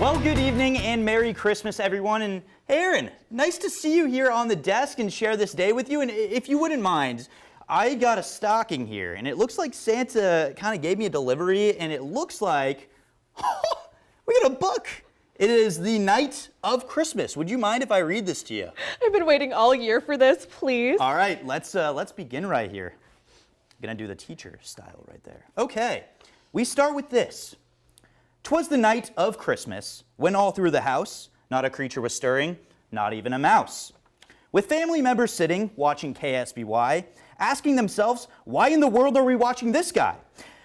Well, good evening and Merry Christmas, everyone. And Aaron, nice to see you here on the desk and share this day with you. And if you wouldn't mind, I got a stocking here, and it looks like Santa kind of gave me a delivery, and it looks like we got a book. It is The Night of Christmas. Would you mind if I read this to you? I've been waiting all year for this, please. All right, let's begin right here. I'm gonna do the teacher style right there. Okay, we start with this. 'Twas the night of Christmas, when all through the house, not a creature was stirring, not even a mouse. With family members sitting, watching KSBY, asking themselves, why in the world are we watching this guy?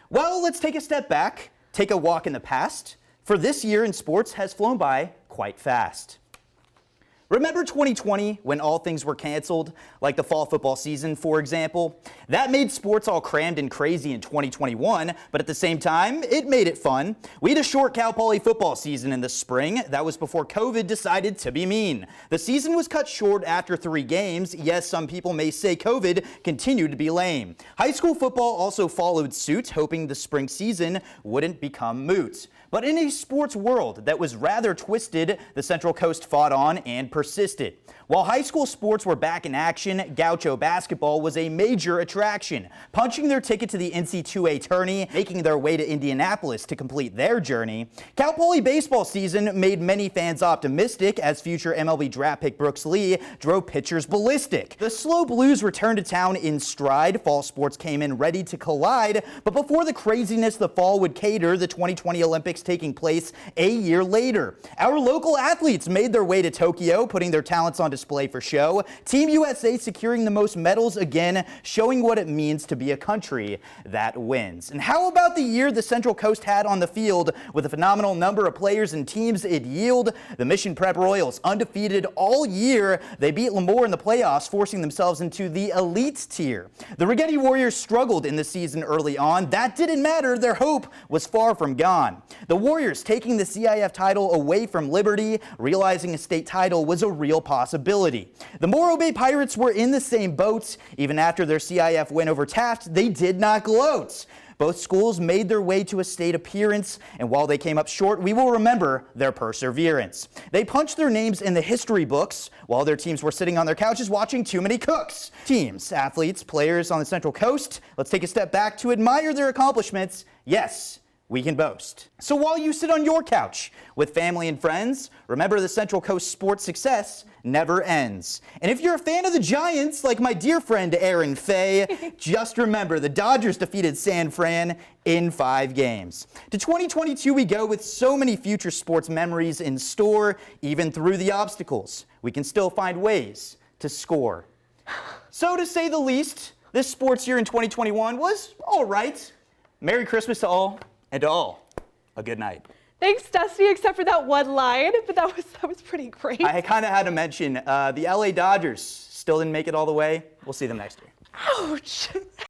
Well, let's take a step back, take a walk in the past, for this year in sports has flown by quite fast. Remember 2020 when all things were canceled, like the fall football season, for example? That made sports all crammed and crazy in 2021, but at the same time, it made it fun. We had a short Cal Poly football season in the spring. That was before COVID decided to be mean. The season was cut short after 3 games. Yes, some people may say COVID continued to be lame. High school football also followed suit, hoping the spring season wouldn't become moot. But in a sports world that was rather twisted, the Central Coast fought on and persisted. While high school sports were back in action, Gaucho basketball was a major attraction, punching their ticket to the NC2A tourney, making their way to Indianapolis to complete their journey. Cal Poly baseball season made many fans optimistic as future MLB draft pick Brooks Lee drove pitchers ballistic. The Slow Blues returned to town in stride. Fall sports came in ready to collide, but before the craziness the fall would cater, the 2020 Olympics taking place a year later. Our local athletes made their way to Tokyo, putting their talents on display for show. Team USA securing the most medals again, showing what it means to be a country that wins. And how about the year the Central Coast had on the field? With a phenomenal number of players and teams it yield, the Mission Prep Royals undefeated all year. They beat Lemoore in the playoffs, forcing themselves into the elite tier. The Rigetti Warriors struggled in the season early on. That didn't matter. Their hope was far from gone. The Warriors taking the CIF title away from Liberty, realizing a state title was a real possibility. The Morro Bay Pirates were in the same boat. Even after their CIF win over Taft, they did not gloat. Both schools made their way to a state appearance, and while they came up short, we will remember their perseverance. They punched their names in the history books while their teams were sitting on their couches watching Too Many Cooks. Teams, athletes, players on the Central Coast, let's take a step back to admire their accomplishments. Yes, we can boast. So while you sit on your couch with family and friends, remember the Central Coast sports success never ends. And if you're a fan of the Giants, like my dear friend Aaron Fay, just remember the Dodgers defeated San Fran in 5 games. To 2022 we go with so many future sports memories in store. Even through the obstacles, we can still find ways to score. So to say the least, this sports year in 2021 was all right. Merry Christmas to all. And to all, a good night. Thanks, Dusty, except for that one line, but that was pretty great. I kind of had to mention the LA Dodgers still didn't make it all the way. We'll see them next year. Ouch.